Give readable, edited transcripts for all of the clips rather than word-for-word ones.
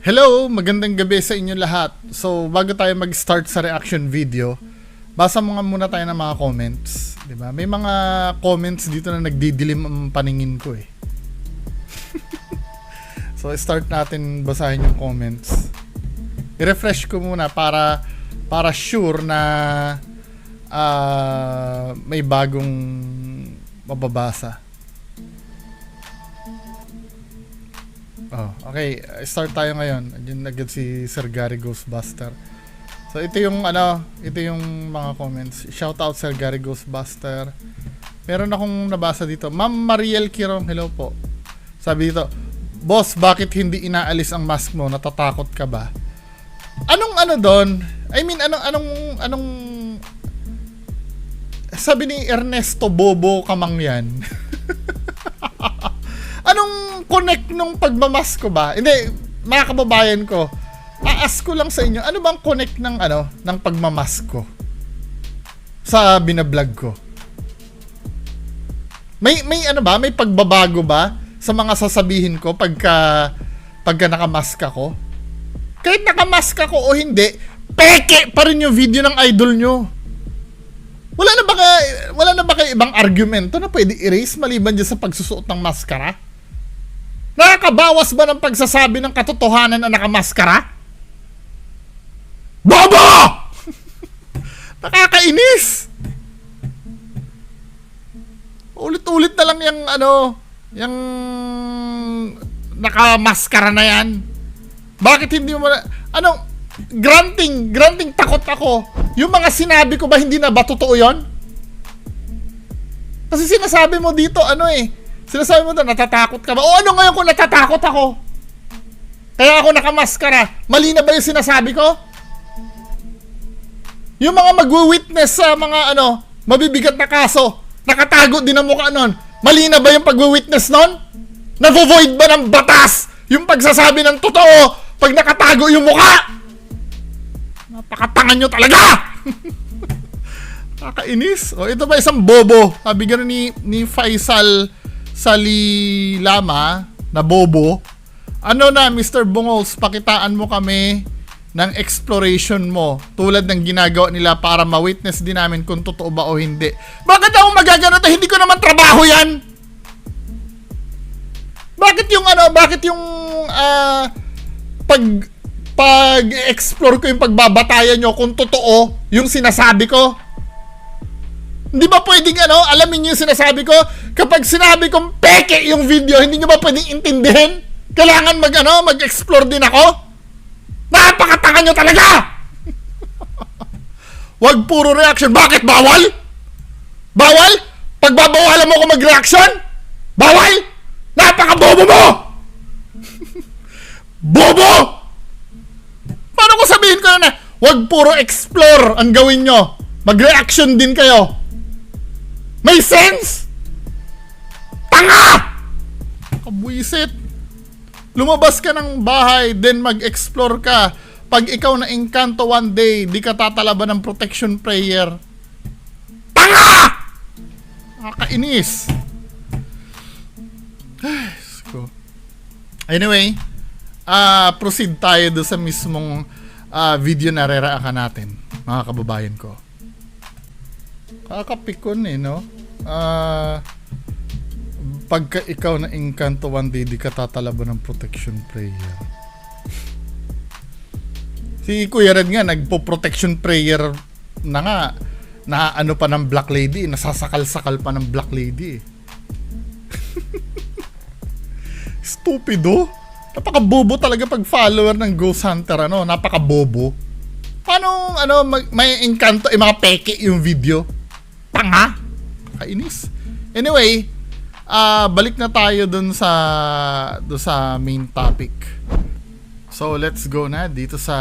Hello, magandang gabi sa inyo lahat. So, bago tayo mag-start sa reaction video, basa muna tayo ng mga comments, 'di ba? May mga comments dito na nagdidilim ang paningin ko eh. So, start natin basahin yung comments. I-refresh ko muna para sure na may bagong mababasa. Oh, okay, start tayo ngayon. Andiyan agad si Sir Gary Ghostbuster. So ito yung mga comments. Shout out Sir Gary Ghostbuster. Meron akong nabasa dito. Ma'am Mariel Kirong, hello po. Sabi dito, "Boss, bakit hindi inaalis ang mask mo? Natatakot ka ba?" Anong doon? I mean, anong sabi ni Ernesto Bobo Kamangyan. Anong connect nung pagmamask ko ba? Hindi, mga kababayan ko, ask ko lang sa inyo, ano bang connect ng pagmamask ko sa binablog ko? May may pagbabago ba sa mga sasabihin ko pagka nakamask ako? Kahit nakamask ako o hindi, peke pa rin yung video ng idol nyo. Wala na ba kayo ibang argumento na pwede erase maliban dyan sa pagsusuot ng maskara? Nakakabawas ba ng pagsasabi ng katotohanan na nakamaskara? Bobo! Nakakainis! Ulit-ulit na lang yung nakamaskara na yan. Bakit hindi mo granting takot ako. Yung mga sinabi ko ba hindi na ba totoo yon? Kasi sinasabi mo dito sinasabi mo doon, natatakot ka ba? O ano ngayon kung natatakot ako? Kaya ako nakamaskara. Mali na ba yung sinasabi ko? Yung mga magwi-witness sa mga mabibigat na kaso, nakatago din ang mukha nun. Mali na ba yung pagwi-witness nun? Navo-void ba ng batas yung pagsasabi ng totoo pag nakatago yung mukha? Napakatangan nyo talaga! Nakakainis. O ito ba isang bobo? Sabi gano'n ni Faisal Sali Lama na bobo. Ano na Mr. Bungols, pakitaan mo kami ng exploration mo tulad ng ginagawa nila para ma-witness din namin kung totoo ba o hindi. Bakit ako magagano? Hindi ko naman trabaho yan. Bakit yung pag-explore ko yung pagbabatayan nyo kung totoo yung sinasabi ko? Hindi ba pwedeng alamin niyo yung sinasabi ko? Kapag sinabi kong peke yung video, hindi niyo ba pwedeng intindihin? Kailangan mag-explore din ako? Napakatanga nyo talaga! Wag puro reaction. Bakit bawal? Bawal? Pagbabawalan mo ko mag-reaction? Bawal? Napakabobo mo! Bobo! Paano ko sabihin ko na wag puro explore ang gawin nyo? Mag-reaction din kayo. May sense? Tanga! Kabwisit. Lumabas ka ng bahay, then mag-explore ka. Pag ikaw na engkanto one day, di ka tatalaban ng protection prayer. Tanga! Nakakainis. Anyway, proceed tayo doon sa mismong video na re-reactan natin, mga kababayan ko. Kakapikon no? Pagka ikaw na engkanto one day, di ka tatalaban ng protection prayer. Si Kuya Red nga, nagpo-protection prayer na nga. Na pa ng Black Lady, nasasakal-sakal pa ng Black Lady. Stupido. Napakabobo talaga pag follower ng Ghost Hunter, napakabobo. Paano, may engkanto, mga peke yung video? Tanga! Kainis. Anyway, balik na tayo dun sa main topic. So, let's go na dito sa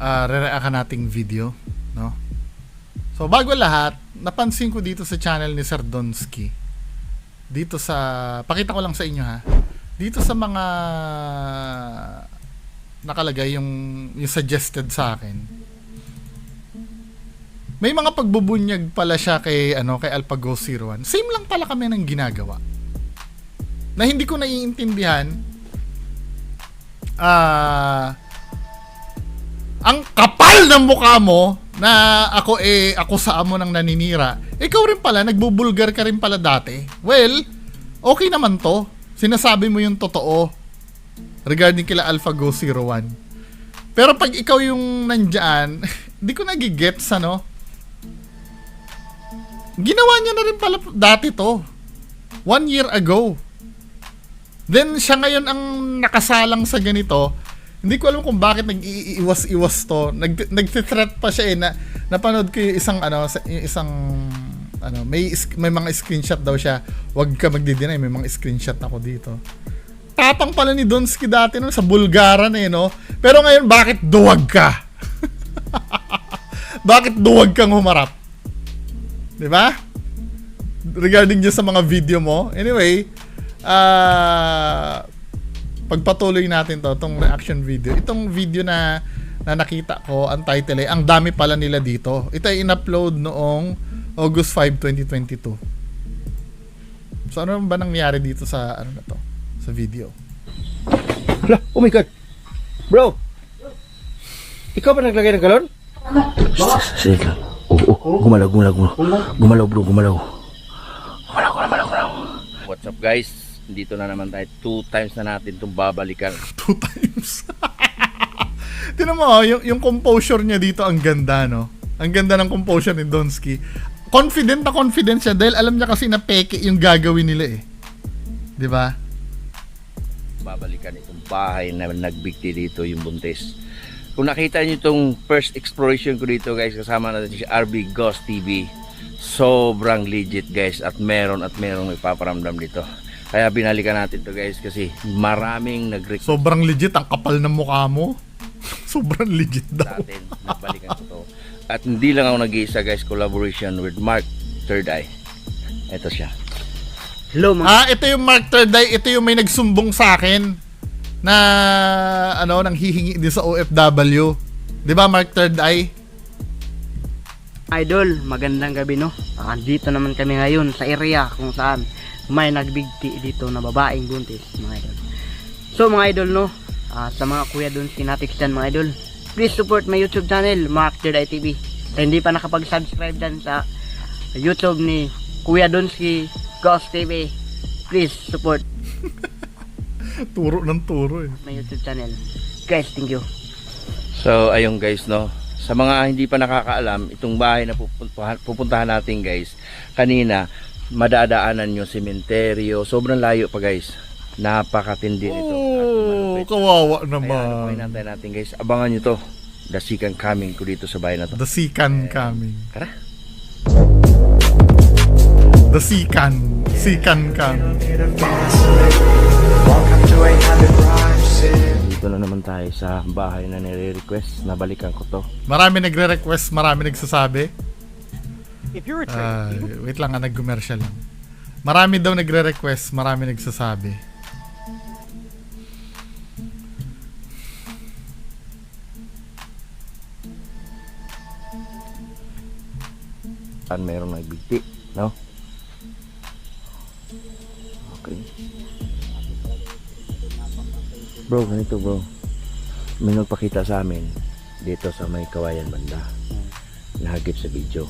re-reactan nating video, no? So, bago lahat, napansin ko dito sa channel ni Sir Donsky. Dito pakita ko lang sa inyo dito sa mga nakalagay yung suggested sa akin. May mga pagbubunyag pala siya kay AlphaGhost 01. Same lang pala kami ng ginagawa. Na hindi ko naiintindihan ang kapal ng mukha mo na ako akusaan mo ng naninira, ikaw rin pala, nagbubulgar ka rin pala dati. Well, okay naman to. Sinasabi mo yung totoo regarding kila AlphaGo 01. Pero pag ikaw yung nandyan, di ko nagigets, ano? Ginawa niya na rin pala dati to. 1 year ago. Then, siya ngayon ang nakasalang sa ganito. Hindi ko alam kung bakit nag-iiwas-iwas to. Nag-threat pa siya napanood ko yung may mga screenshot daw siya. Huwag ka magdi-deny, may mga screenshot ako dito. Tapang pala ni Donsky dati no, sa Bulgaran no. Pero ngayon, bakit duwag ka? Bakit duwag kang humarap? 'Di ba? Regarding just sa mga video mo. Anyway, pagpatuloy natin itong reaction video. Itong video na nakita ko, ang title ang dami pala nila dito. Ito ay in-upload noong August 5, 2022. So ano ba nangyari dito sa sa video? Hala, oh my god. Bro. Ikaw ba naglagay ng galon? Sige lang. Gumalaw bro, gumalaw. What's up guys? Dito na naman tayo. 2 times na natin itong babalikan. 2 times. Tingnan mo, yung composure niya dito ang ganda, no? Ang ganda ng composure ni Donsky. Confident na confident siya dahil alam niya kasi na peke yung gagawin nila eh. 'Di ba? Babalikan itong bahay na nagbigti dito yung buntis. Kung nakita niyo itong first exploration ko dito guys, kasama natin si RB Ghost TV. Sobrang legit guys at merong ipaparamdam dito. Kaya binalikan natin to guys kasi maraming nag-request. Sobrang legit ang kapal ng mukha mo. Sobrang legit daw. Natin, nagbalikan ko to. At hindi lang ako nag-iisa guys, collaboration with Mark Third Eye. Ito siya. Hello mga ito yung Mark Third Eye, ito yung may nagsumbong sa akin na nang hihingi din sa OFW. 'Di ba Mark Third Eye? idol, magandang gabi no. Andito naman kami ngayon sa area kung saan may nagbigti dito na babaeng buntis mga idol. So mga idol no, sa mga kuya doon sinatics dyan mga idol, please support my YouTube channel, Mark Third Eye TV. Sa hindi pa nakapag-subscribe dyan sa YouTube ni Kuya Donsky Ghost TV, please support turo ng turo eh. my YouTube channel. Guys, thank you. So ayun guys no, sa mga hindi pa nakakaalam, itong bahay na pupuntahan natin guys, kanina madadaanan yung sementeryo, sobrang layo pa guys, napakatindi nito. Kawawa Kaya naman. pinantay natin guys, abangan nyo to, the second coming ko dito sa bahay na to. The Sikan coming. Tara. The Sikan coming. Dito na naman tayo sa bahay na nire-request, nabalikan ko to. Marami nagre-request, marami nagsasabi. Wait lang, nag-commercial lang. Marami daw nagre-request, marami nagsasabi. Merong nagbigti, no? Okay. Bro, ganito bro. May nagpakita sa amin dito sa may Kawayan banda. Nahagip sa video.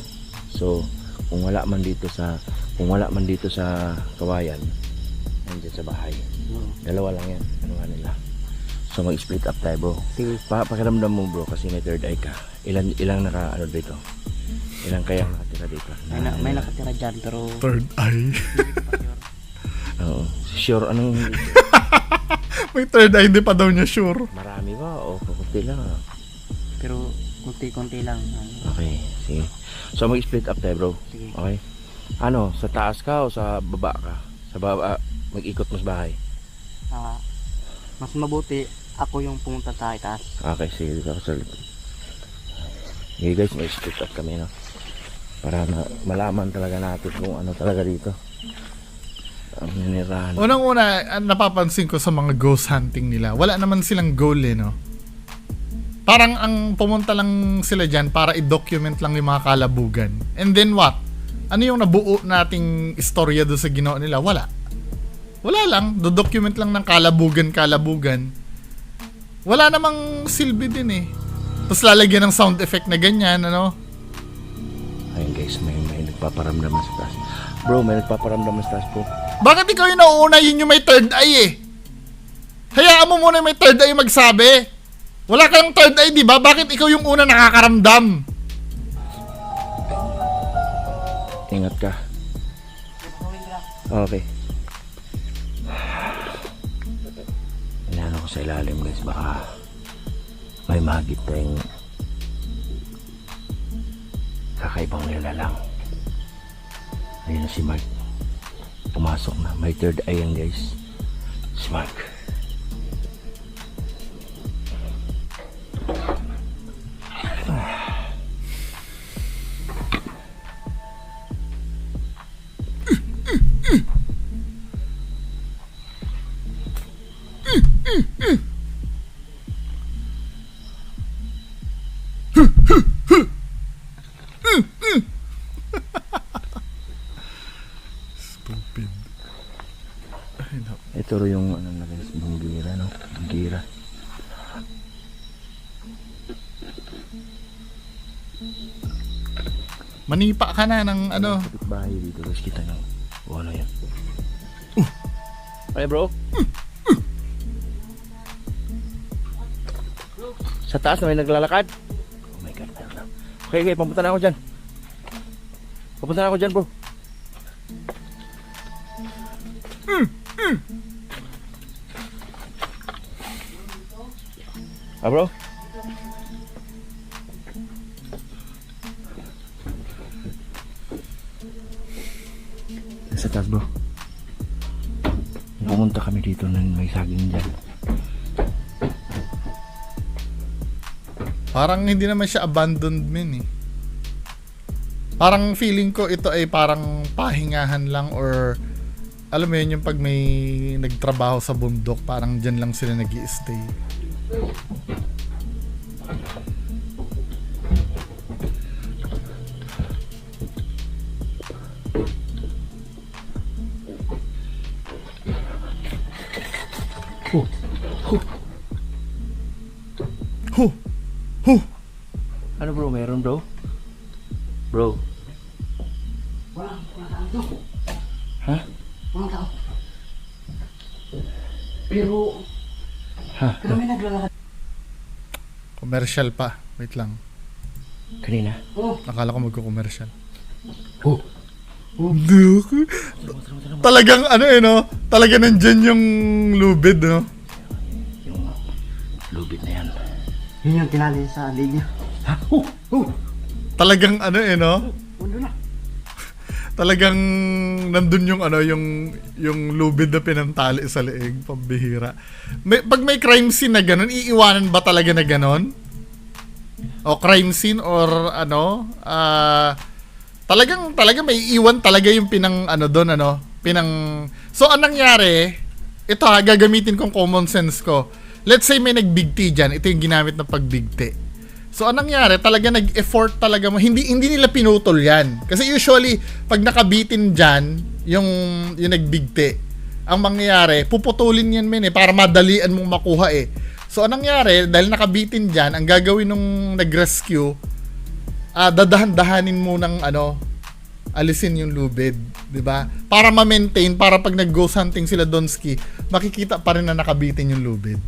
So, kung wala man dito sa Kawayan, nandiyan sa bahay. Dalawa lang yan. Ano nga nila. So, mag-split up tayo bro. Pakiramdam mo bro kasi may third eye ka. Ilang dito? Ilang kaya nakatira dito? May nakatira dyan pero Third eye. Oo. Sure, anong hindi? May third eye, di pa daw niya sure. Marami ba? O kunti lang ah? pero kunti-kunti lang. Okay, sige. So mag-split up tayo bro. Sige. Okay? Ano, sa taas ka o sa baba ka? Sa baba, mag-ikot mo sa bahay. Mas mabuti ako yung pumunta sa itaas. Okay, sige. Dito ako sa likod. Okay guys, mag-split up kami no? Para malaman talaga natin kung ano talaga dito. Ang ninirahan. Unang-una, napapansin ko sa mga ghost hunting nila, wala naman silang goal eh, no? Parang ang pumunta lang sila dyan para i-document lang yung mga kalabugan. And then what? Ano yung nabuo nating istorya doon sa ginawa nila? Wala. Wala lang. Do-document lang ng kalabugan. Wala namang silbi din eh. Tapos lalagyan ng sound effect na ganyan, ano? Ayun guys, may nagpaparamdam na sa taas. Bro, may nagpaparamdam na sa taas po. Bakit ikaw yung nauuna, yun yung may third eye eh? Hayaan mo muna yung may third eye magsabi. Wala kang third eye, di ba? Bakit ikaw yung una nakakaramdam? Ingat ka. Okay. Inano ko sa ilalim guys, baka may mahagip tayong kakaibang nilalang. Ayun na si Mark. Pumasok na. May third eye yan guys. Si Mark. Stupid. Ay, no. Ito rin yung ano na guys, bunggira no? Bunggira. Manipa ka na ng ano. Kapitbahay dito guys, kita nyo. O ano yan? Ay bro? Sa taas na may naglalakad? Oh my god, meron na. Okay, papunta na ako dyan. Papunta na ako dyan bro. Ah bro? Sa taas bro. Pumunta kami dito nang may saging dyan. Parang hindi naman siya abandoned min eh. Parang feeling ko ito ay parang pahingahan lang or alam mo yun yung pag may nagtrabaho sa bundok, parang dyan lang sila nag-i-stay. Ano bro, meron bro? Bro. Walang tao to. Ha? Walang tao. Pero, Ha? kami naglalakad. Commercial pa. Wait lang. Kanina? Oh, Akala ko magko-commercial. Oh. Talagang ano eh no? Talaga nandyan yung lubid no? Yung lubid na yan. yun yung tinali sa linya. Ha? Oh! Oh! Talagang ano eh no? Undo na. Talagang nandun yung ano yung lubid na pinantali sa leeg, pambihira. Pag may crime scene na ganun, iiwanan ba talaga na ganun? O crime scene or ano, talagang may iwan talaga yung pinang ano doon ano, So anong nangyari? Ito ha, gagamitin kong common sense ko. Let's say may nagbigti diyan, ito yung ginamit na pagbigti. So anong nangyari? Talaga nag-effort talaga mo. Hindi nila pinutol 'yan. Kasi usually pag nakabitin diyan, yung nagbigti, ang mangyayari, puputulin 'yan men eh para madalian mong makuha eh. So anong nangyari? Dahil nakabitin diyan, ang gagawin nung nag-rescue, dadahan-dahanin mo ng ano, alisin yung lubid, 'di ba? Para ma-maintain, para pag nag-ghost hunting sila Donski, makikita pa rin na nakabitin yung lubid.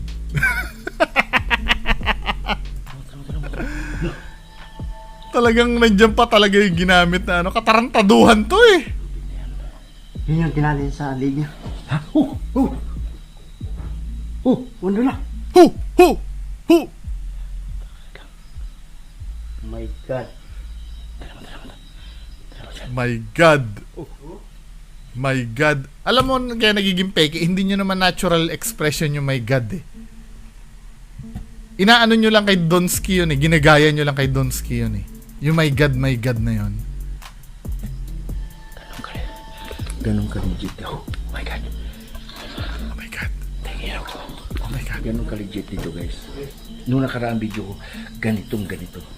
Talagang nandiyan pa talaga yung ginamit na ano, katarantaduhan to eh. Yun yung tinali sa linya. Ha? Oh! Oh! Oh, undo na. Hu! Hu! Hu! My God. My God. My God. Alam mo, kaya nagiging peke, hindi nyo naman natural expression yung my God eh. Inaano nyo lang kay Donski yun eh. Ginagaya nyo lang kay Donski yun eh. Yung my God na yun. Ganun ka legit ako. Oh my God. Oh my God. Tingin ako. Oh my God. Ganun ka legit dito guys. Nung nakaraang video ko, ganito.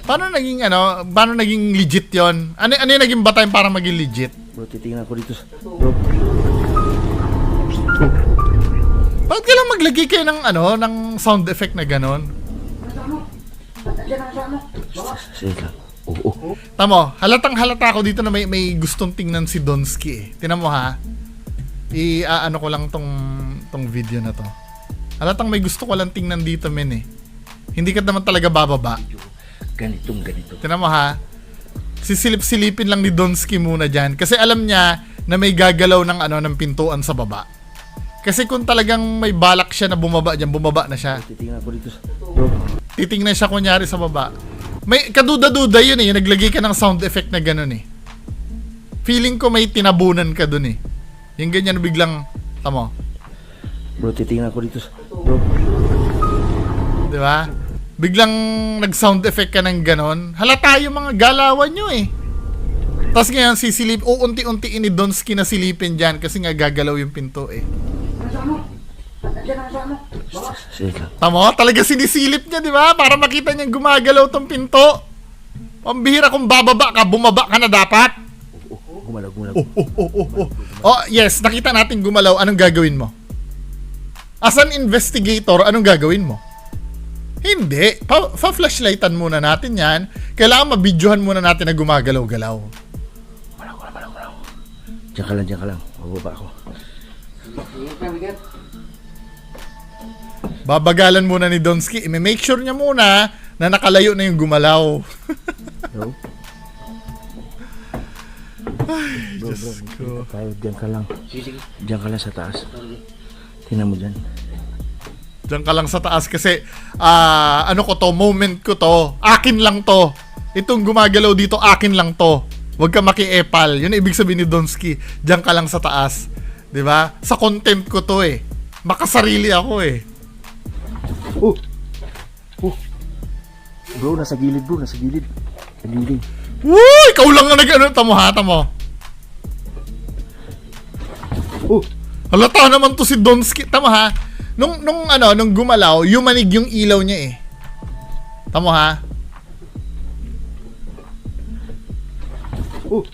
Paano naging legit yon? Ano yung naging batay para maging legit? Bro, titingnan ko dito. Bro. Bakit ka lang maglagay kayo ng ano, ng sound effect na ganon? Sige lang. Oo. Tamo, halatang halata ako dito na may gustong tingnan si Donsky eh. Tinan mo ha. Ano ko lang tong video na to. Halatang may gusto ko lang tingnan dito men eh. Hindi ka naman talaga bababa. Ganito. Tinan mo ha. Sisilip-silipin lang ni Donsky muna dyan. Kasi alam niya na may gagalaw ng ano ng pintuan sa baba. Kasi kung talagang may balak siya na bumaba dyan, bumaba na siya. Titingnan ko dito. Bro. Titingnan siya kunyari sa baba. May kaduda-duda yun eh. Yung naglagay ka ng sound effect na gano'n eh. Feeling ko may tinabunan ka dun eh. Yung ganyan biglang, tamo. Bro, titingnan ko dito. Bro. Di ba? Biglang nag-sound effect ka ng gano'n. Halata yung mga galawan nyo eh. Tapos ngayon sisilip, unti-unti ni Donsky na silipin dyan kasi nga gagalaw yung pinto eh. Sige lang. Tamo, talaga sinisilip niya, di ba? Para makita niyang gumagalaw tong pinto. Pambihira kung bababa ka, bumaba ka na dapat. Gumalaw. Oh, yes, nakita natin gumalaw. Anong gagawin mo? As an investigator, anong gagawin mo? Hindi. Pa-flashlightan muna natin yan. Kailangan mabidyohan muna natin na gumagalaw-galaw. Gumalaw. Diyan ka lang. Bababa ako. Babagalan muna ni Donsky. I-make sure niya muna na nakalayo na yung gumalaw. Bro. Bro. ko. Tayo, diyan ka lang. Diyan ka lang sa taas. Tingnan mo dyan. Diyan ka lang sa taas kasi ano ko to, moment ko to. Akin lang to. Itong gumagalaw dito, akin lang to. Huwag ka maki-epal. Yun ang ibig sabihin ni Donsky. Diyan ka lang sa taas. 'Di ba? Sa content ko to eh. Makasarili ako eh. Bro, nasa gilid. Nagiling. Woo! Ikaw lang nga nag-ano. Tamo. Halata naman to si Donsky. Tamo ha. Nung gumalaw, yumanig yung ilaw niya eh. Tamo ha.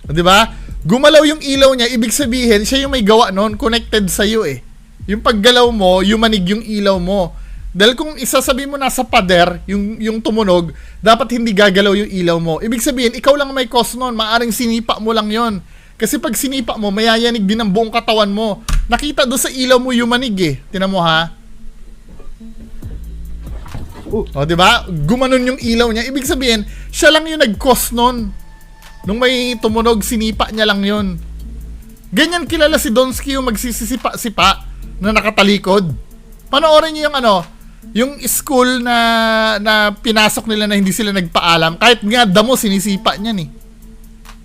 Di ba? Gumalaw yung ilaw niya, ibig sabihin, siya yung may gawa noon, connected sa iyo eh. Yung paggalaw mo, yumanig yung ilaw mo. Dahil kung isasabi mo nasa pader, yung tumunog, dapat hindi gagalaw yung ilaw mo. Ibig sabihin, ikaw lang may cause noon, maaring sinipa mo lang yon. Kasi pag sinipa mo, mayayanig din ang buong katawan mo. Nakita doon sa ilaw mo yumanig eh. Tinan mo ha. O, di ba? Gumanon yung ilaw niya. Ibig sabihin, siya lang yung nag-cause noon. Nung may tumunog, sinipa niya lang yon. Ganyan kilala si Donsky yung magsisisipa-sipa na nakatalikod. Panoorin niyo yung school na pinasok nila na hindi sila nagpaalam. Kahit nga damo, sinisipa niya ni.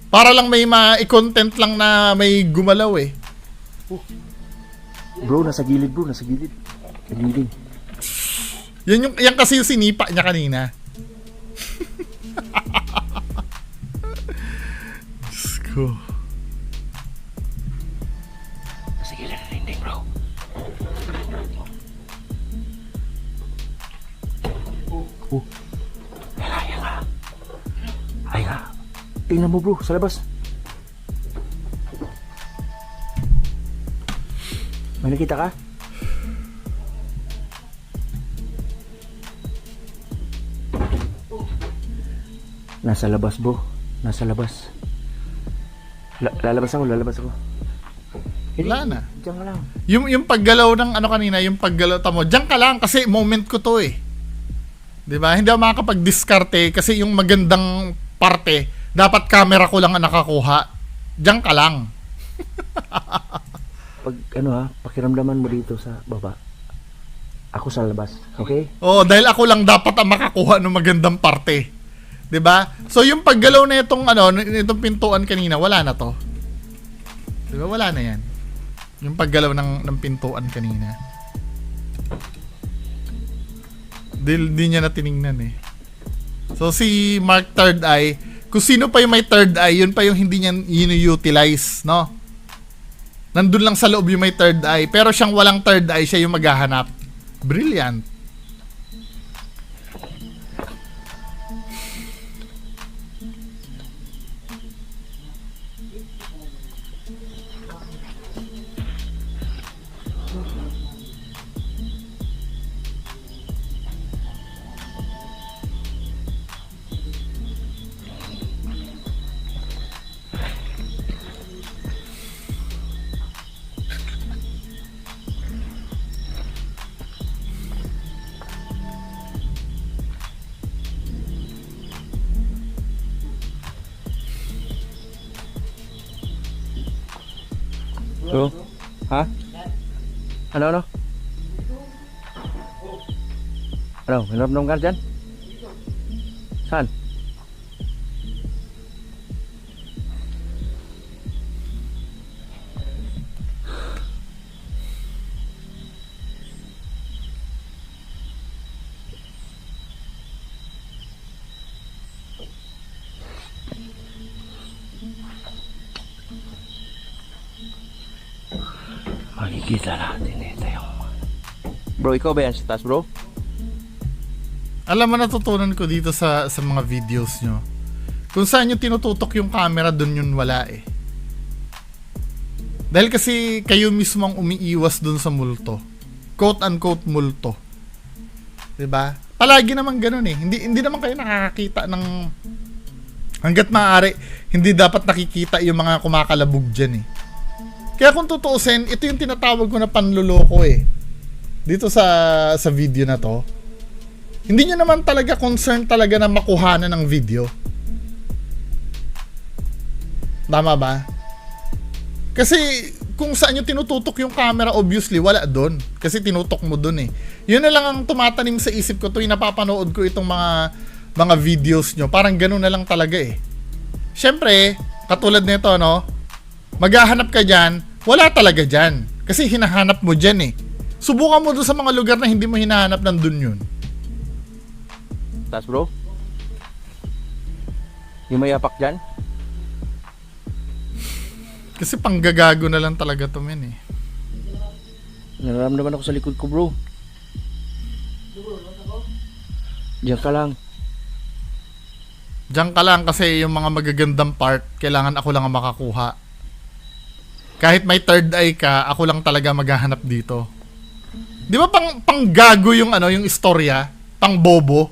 Para lang may ma-content lang na may gumalaw eh. Bro, nasa gilid. Nagiling. Yan kasi yung sinipa niya kanina. Diyos ko. Nasa gilid na dinding, bro. Ay nga. Tingnan mo, bro, sa labas. May nakita ka? Nasa labas, bro. Nasa labas. Lalabas ako. Wala na. Diyan ka lang. Yung paggalaw ng kanina, yung paggalaw tamo, diyan ka lang kasi moment ko to eh. 'Di ba? Hindi ako makakapag-diskarte kasi yung magandang parte, dapat camera ko lang ang nakakuha. Diyan ka lang. Pag pakiramdaman mo dito sa baba. Ako sa labas, okay? Oo, dahil ako lang dapat ang makakuha ng magandang parte. 'Di ba? So yung paggalaw na itong pintuan kanina, wala na to. 'Di ba? Wala na 'yan. Yung paggalaw ng pintuan kanina. Di niya na tiningnan eh. So si Mark Third Eye, kung sino pa yung may third eye, yun pa yung hindi niya utilize, no? Nandun lang sa loob yung may third eye, pero siyang walang third eye, siya yung maghahanap. Brilliant. Bro? Ha? Ano? Ano? Minum ka dyan? Saan? Makikita natin ito yung... Bro, ikaw ba yan sa taas, bro? Alam mo, natutunan ko dito sa mga videos nyo. Kung saan yung tinututok yung camera, dun yun wala eh. Dahil kasi kayo mismo ang umiiwas dun sa multo. Quote-unquote multo. 'Di ba? Palagi naman ganun eh. Hindi naman kayo nakakakita ng... Hanggat maaari, hindi dapat nakikita yung mga kumakalabog dyan eh. Kaya kung tutuusin, ito yung tinatawag ko na panluloko eh. Dito sa video na to. Hindi nyo naman talaga concern talaga na makuhanan ng video. Tama ba? Kasi kung saan nyo tinututok yung camera, obviously wala doon. Kasi tinutok mo doon eh. Yun na lang ang tumatanim sa isip ko tuwing napapanood ko itong mga videos nyo. Parang ganun na lang talaga eh. Siyempre, katulad nito no, maghahanap ka dyan, wala talaga dyan. Kasi hinahanap mo dyan eh. Subukan mo doon sa mga lugar na hindi mo hinahanap, nandun yun. Taas, bro? Yung may apak dyan? Kasi panggagago na lang talaga to men eh. Nararamdaman ako sa likod ko, bro. Diyan ka lang. Diyan ka lang kasi yung mga magagandang part, kailangan ako lang ang makakuha. Kahit may third eye ka, ako lang talaga maghahanap dito. Di ba pang gago yung yung istorya? Pang bobo?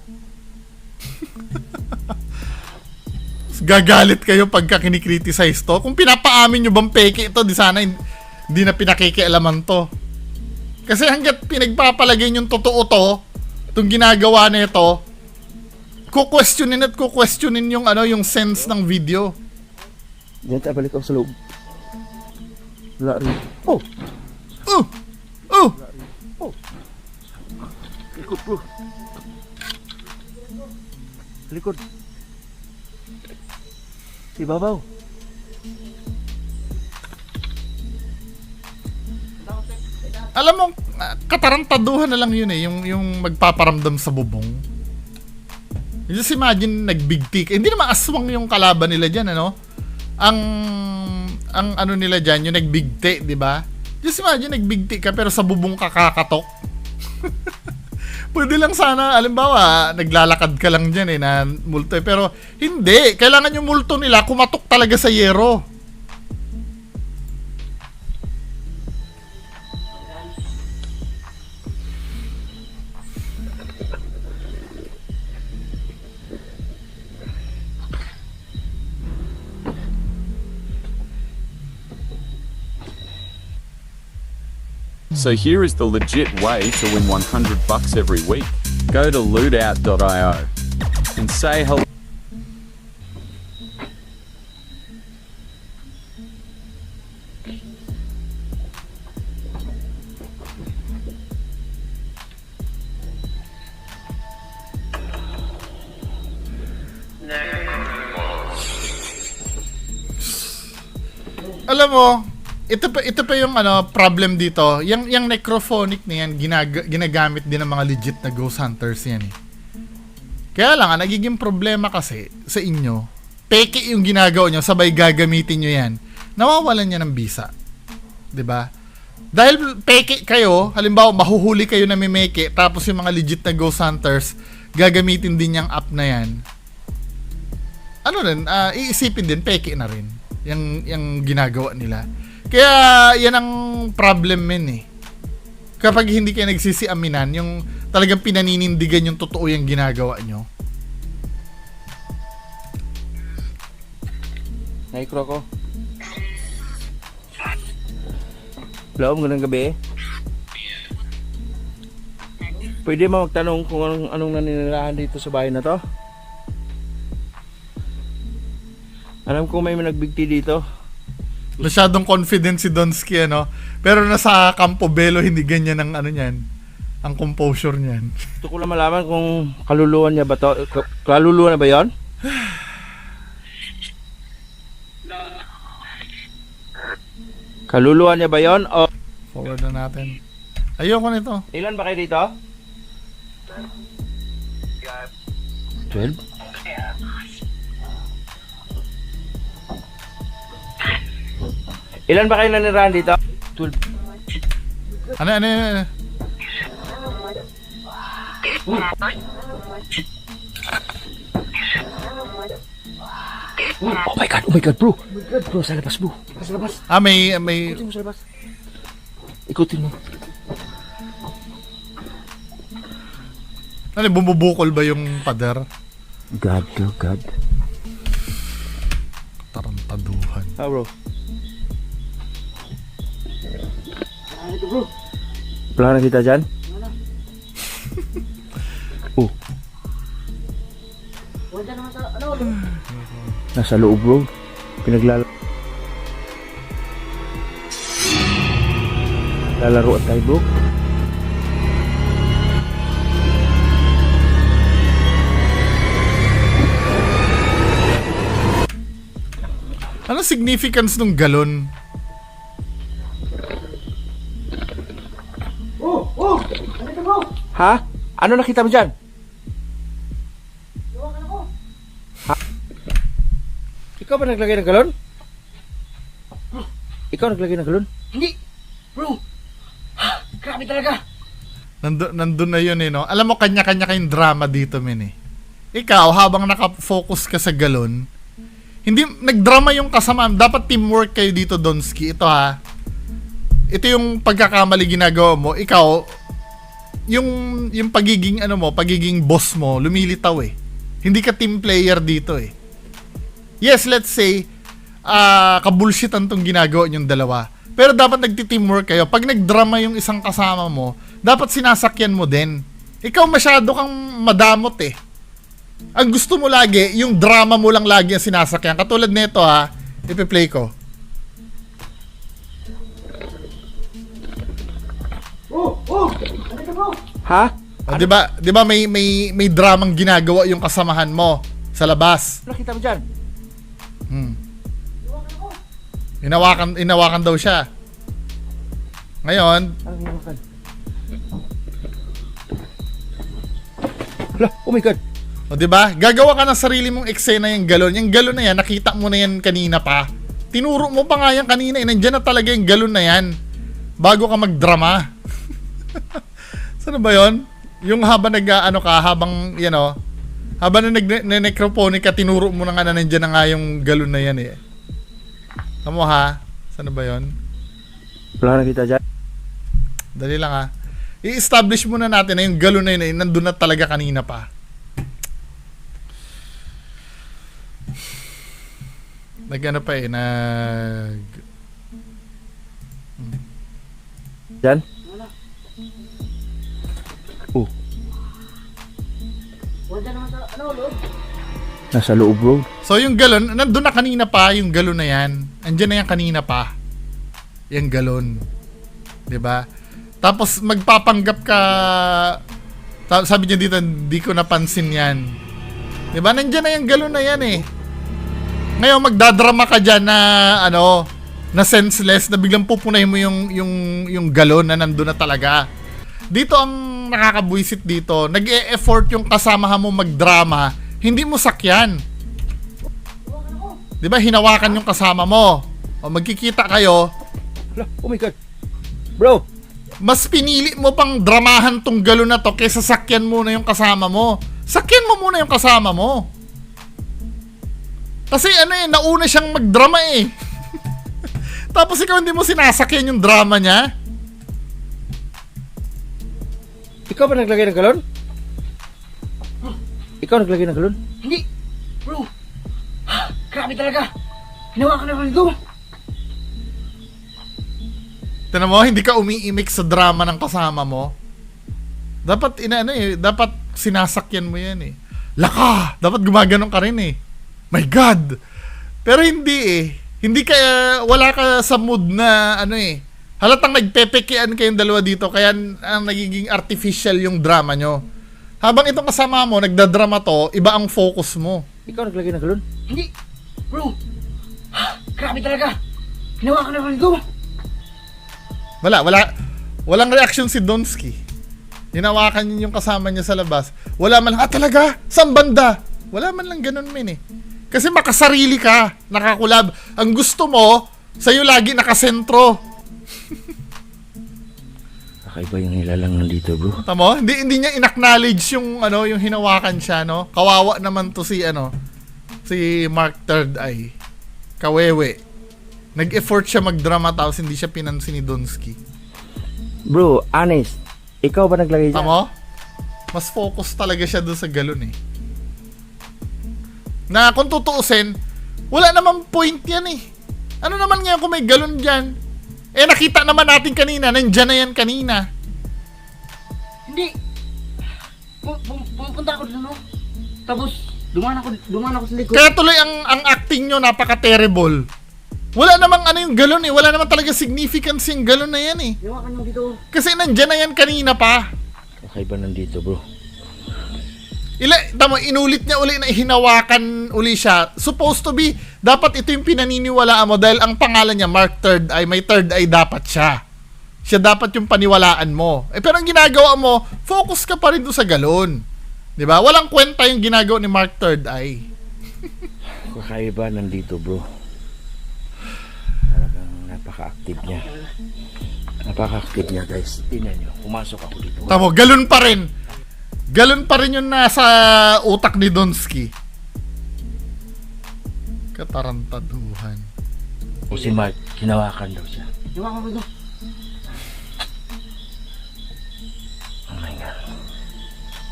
Gagalit kayo pagka kinikriticize to. Kung pinapaamin nyo bang peke ito, di sana hindi na pinakikialaman to. Kasi hanggat pinagpapalagay yung totoo to, itong ginagawa nito, kukwestiyonin at kukwestiyonin yung yung sense ng video. Diyan tayo, balik ako sa loob. Wala rin. Oh! Oh! Oh! Likod, bro. Likod. Ibabaw. Alam mo, katarantaduhan na lang yun eh, yung magpaparamdam sa bubong. Just imagine, nagbigtik. Hindi naman aswang yung kalaban nila dyan, ano? Ang nila dyan, yung nagbigti, di ba? Just imagine, nagbigti ka pero sa bubong ka kakatok. Pwede lang sana, alimbawa, naglalakad ka lang dyan na multo. Pero hindi, kailangan yung multo nila kumatok talaga sa yero. So here is the legit way to win $100 every week. Go to lootout.io and say hello. Alam mo, ito pa yung problem dito. Yung necrophonic na yan, ginagamit din ng mga legit na ghost hunters yan eh. Kaya lang, ang nagiging problema kasi sa inyo, peke yung ginagawa nyo, sabay gagamitin nyo yan, nawawalan niya ng bisa. 'Di ba? Dahil peke kayo, halimbawa mahuhuli kayo na mimeke, tapos yung mga legit na ghost hunters, gagamitin din yung app na yan. Iisipin din, peke na rin yung ginagawa nila. Kaya yan ang problem men eh. Kapag hindi kayo nagsisiaminan, yung talagang pinaninindigan yung totoo yung ginagawa nyo. Naikro ko. Hello, magandang gabi. Pwede mo magtanong kung anong naninirahan dito sa bahay na to? Alam ko may nagbigti dito. Masyadong confident si Donsky, ano? Pero nasa Campobello, hindi ganyan ang ano niyan. Ang composure niyan. Gusto ko lang malaman kung kaluluwa niya ba to. Kaluluwa na ba yon? Kaluluwa niya ba yon? O Forward na natin. Ayoko nito. ilan ba kayo dito? 12? Ilan ba kayo nanirahan dito? 12. Ano? Oh my god bro. Bro, sa labas bro. Sa labas. May... Ikutin mo sa labas. Ikutin mo. Ano, bumubukol ba yung pader? God, bro, God. Tarantaduhan. Ah, bro. Ito bro. Wala na kita dyan? Oh, Wala naman sa ano. nasa loob bro. Lalaroan tayo bro. Ano significance ng galon? Ano ito bro? Ha? Ano nakita mo dyan? Iwakan ako. Ikaw ba naglagay ng galon? Ikaw naglagay ng galon? Hindi. Bro. Grabe talaga. Nandun na yun eh, no? Alam mo, kanya-kanya kayong drama dito, men eh. Ikaw, habang nakafocus ka sa galon, hindi, nagdrama yung kasama. Dapat teamwork kayo dito, Donsky. Ito ha. Ito yung pagkakamali ginagawa mo. Ikaw, yung pagiging, ano mo, pagiging boss mo, lumilitaw eh. Hindi ka team player dito eh. Yes, let's say, kabulshitan tong ginagawa yung dalawa. Pero dapat nagti-teamwork kayo. Pag nagdrama yung isang kasama mo, dapat sinasakyan mo din. Ikaw masyado kang madamot eh. Ang gusto mo lagi, yung drama mo lang lagi ang sinasakyan. Katulad nito ha, ipi-play ko. Ano ito bro? Ha? O, 'di ba may dramang ginagawa yung kasamahan mo sa labas. Ano nakita mo dyan? Inawakan daw siya. Ngayon, Ano hinawakan? Hala, oh my god. o 'di ba? Gagawa ka ng sarili mong eksena yung galon. Yung galon na yan, nakita mo na yan kanina pa. Tinuro mo pa nga yan kanina, eh. Nandiyan na talaga yung galon na yan. Bago ka magdrama. Saan ba 'yon? Yung habang nag-ano ka, habang habang nag-necroponic ka, tinuro mo na nga na nandiyan na nga yung galon na yan eh. Tama mo ha? Saan ba 'yon? Wala nakita dyan? Dali lang ha. I-establish muna natin na yung galon na yun, nandun na talaga kanina pa. Nag-ano pa eh, Dyan? Oh, Wala naman sa ano loob. nasa loob bro. So yung galon, nandun na kanina pa yung galon na yan. Andiyan na yan kanina pa. Yung galon. 'Di ba? Tapos magpapanggap ka, sabi niya dito, hindi ko napansin yan. 'Di ba? Nandiyan na yung galon na yan eh. Ngayon magdadrama ka diyan na na senseless, na biglang pupunahin mo yung galon na nandun na talaga. Dito ang nakakabwisit dito, nag-e-effort yung kasamahan mo magdrama, hindi mo sakyan. 'Di ba? Hinawakan yung kasama mo. O magkikita kayo, Hala, oh my god. Bro, mas pinili mo pang dramahan tong galon na to kaysa sakyan muna yung kasama mo. Sakyan mo muna yung kasama mo. Kasi nauna siyang magdrama eh. Tapos ikaw hindi mo sinasakyan yung drama niya. ikaw ba naglagay ng galon? Ikaw naglagay ng galon? Hindi. Bro. Grabe talaga. Hinawakan ako nito. Tignan mo, hindi ka umiimik sa drama ng kasama mo. Dapat dapat sinasakyan mo yan eh. Laka! Dapat gumaganon ka rin eh. My God! Pero hindi eh. Hindi ka, wala ka sa mood na, ano eh, halatang nagpepekean kayong dalawa dito, kaya ang nagiging artificial yung drama nyo. Habang itong kasama mo, nagdadrama to, iba ang focus mo. Ikaw naglagay ng galon? Hindi! Bro! Grabe talaga! Hinawakan na rin ko! Walang reaction si Donsky. Hinawakan niya yung kasama niya sa labas. Wala man lang, talaga? Saan banda? Wala man lang ganun, men eh. Kasi makasarili ka, nakakulab. Ang gusto mo, sa'yo lagi nakasentro. Kakaiba yung nilalang nandito, bro. Tamo? Hindi niya inacknowledge yung yung hinawakan siya, no? Kawawa naman to si si Mark Third Eye. Kawewe. Nag-effort siya magdrama tapos hindi siya pinansin ni Donsky. Bro, honest. Ikaw ba naglagay dyan? Tamo? Mas focus talaga siya doon sa galon eh. Na kung tutuusin, wala namang point yan eh. Ano naman ngayon kung may galon dyan? Eh nakita naman natin kanina, nandyan na yan kanina. Hindi! Pupunta ako dun, no? Tapos, dumaan ako sa likod. Kaya tuloy ang acting nyo napaka-terrible. Wala namang yung galon eh. Wala naman talaga significance yung galon na yan eh. Hinawakan mo dito. Kasi nandyan na yan kanina pa. Kakaiba nandito, bro. Inulit niya uli na hinawakan uli siya. Supposed to be, dapat ito yung pinaniniwalaan mo dahil ang pangalan niya, Mark Third Eye, may third eye dapat siya. Siya dapat yung paniwalaan mo. Pero ang ginagawa mo, focus ka pa rin doon sa galon. Diba? Walang kwenta yung ginagawa ni Mark Third Eye. Kakaiba nandito, bro. Talagang napaka-active niya. Napaka-active niya, guys. Tingnan nyo, pumasok ako dito. Tamo, galon pa rin. Galon pa rin yung nasa utak ni Donsky. Katarantaduhan. O si Mark, hinawakan daw siya. Hinawakan mo dito. Oh my God.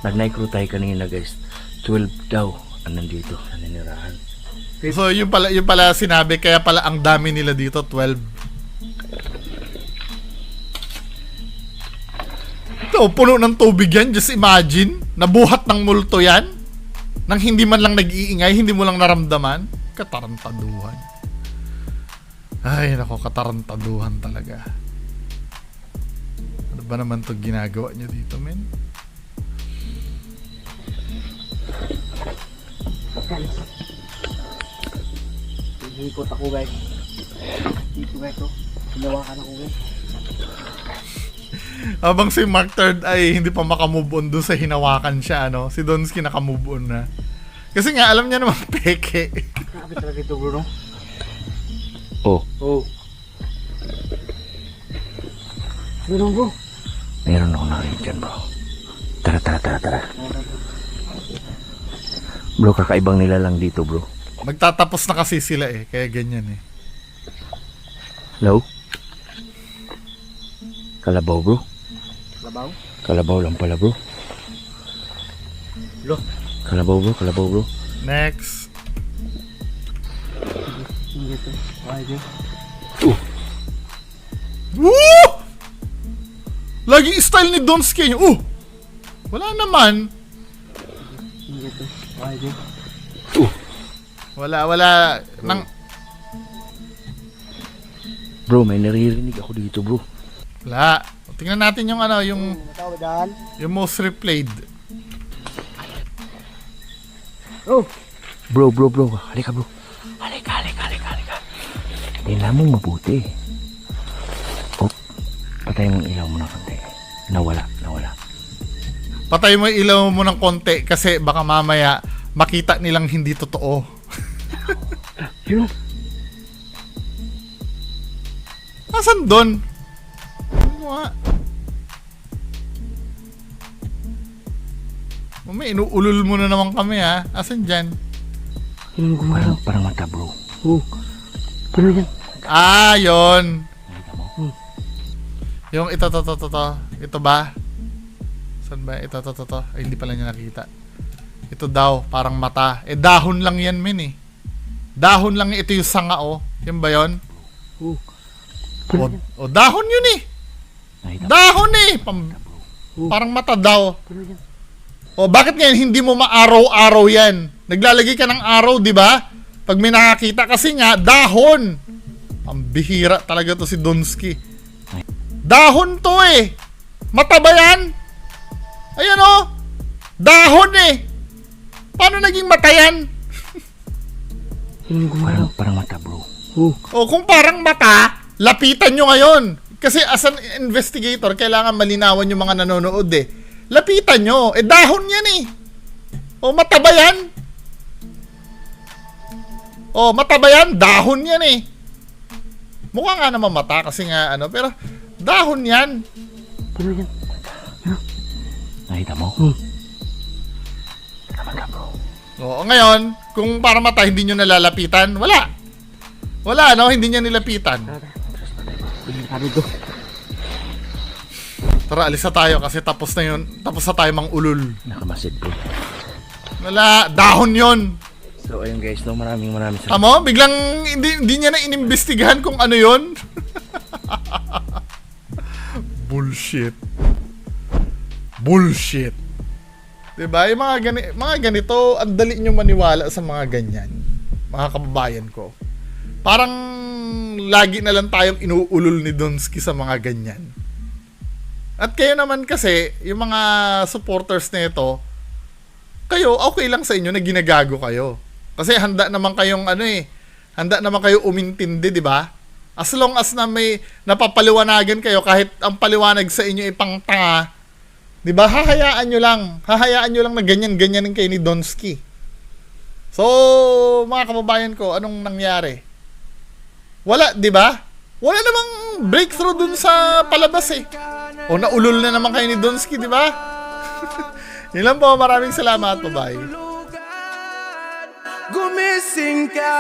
Nag-night crew tayo kanina, guys. 12 daw ang nandito, naninirahan. So, yung pala sinabi, kaya pala ang dami nila dito, 12. Ito, puno ng tubig yan. Just imagine. Nabuhat ng multo yan. Nang hindi man lang nag-iingay, hindi mo lang naramdaman. Katarantaduhan. Ay, nako, katarantaduhan talaga. Ano ba naman to ginagawa niyo dito, men? Hikot ako, guys. Dito, guys, oh. Hinawakan ako, guys. Habang si Mark Third ay hindi pa makamove on doon sa hinawakan siya, si Donsky nakamove on na. Kasi nga, alam niya naman peke. Grabe talaga ito, bro, no? Oh, Oh. Ano, bro? meron ako narinig dyan, bro. Tara. Bro, kakaibang nilalang dito, bro. Magtatapos na kasi sila kaya ganyan Hello? Kalabaw, bro. Labaw? Kalabaw lang pala, bro. Lo. Kalabaw, bro. Next. Hindi ito. Ay, Diyo. Woo! Lagi style ni Donsky yun. Wala naman. Hindi ito. Ay, Diyo. Wala. Nang, Bro, may naririnig ako dito, bro. wala. Tingnan natin yung Natawa daan. yung most replayed. Oh! Bro. Halika, bro. Halika. Tingnan mo mabuti. Oh, patay mo ilaw mo ng konti. Nawala. Patay mo yung ilaw mo ng konti kasi baka mamaya makita nilang hindi totoo. Yun. Asan doon? Mami, inuulol mo na naman kami Asan dyan? Yung gumalaw. Parang mata, bro. Oh. Ano yan? Yun. Nakita mo? Yung ito. Ito ba? Saan ba? Ito. Ay, hindi pala niya nakita. Ito daw, parang mata. Dahon lang yan, men Dahon lang ito yung sanga, Yan ba yun? Oh. Dahon yun Nakita mo? Dahon parang mata daw. Ano yan? Bakit ngayon hindi mo ma-araw-araw yan? Naglalagay ka ng araw, di ba? Pag may nakakita kasi nga, dahon. Ang bihira talaga to si Donsky. Dahon to eh. Mataba yan. Ayan oh. Dahon eh. Paano naging mata yan? Parang mata, bro. O kung parang mata, lapitan nyo ngayon. Kasi as an investigator, kailangan malinawan yung mga nanonood eh. Lapitan nyo. Eh dahon yan eh. O mataba yan. O mataba yan. Dahon yan eh. Mukha nga naman mata kasi nga ano. Pero dahon yan. Nakita mo? Mata, bro. O ngayon, kung para mata, hindi nyo nalalapitan. Wala. Wala, no? Hindi niya nilapitan. Tara, alis na tayo kasi tapos na yun. Tapos na tayo mang ulul. Nakamasid, bro. Wala, dahon yon. So, ayun guys, no, maraming salamat. Tamo, biglang hindi niya na inimbestigahan kung ano yon. Bullshit. Bullshit. Diba? Yung mga ganito, ang dali nyo maniwala sa mga ganyan. Mga kababayan ko. Parang lagi na lang tayong inuulol ni Donsky sa mga ganyan. At kayo naman kasi, yung mga supporters nito, kayo, okay lang sa inyo na ginagago kayo. Kasi handa naman kayong handa naman kayo umintindi, di ba? As long as na may napapaliwanagan kayo, kahit ang paliwanag sa inyo ay pangtanga, di ba? Hahayaan nyo lang na ganyan-ganyan kayo ni Donsky. So, mga kababayan ko, anong nangyari? Wala, di ba? Wala namang breakthrough dun sa palabas eh. O naulol na naman kayo ni Donsky, di ba? Yun lang po, maraming salamat. Bye-bye. Gumising ka.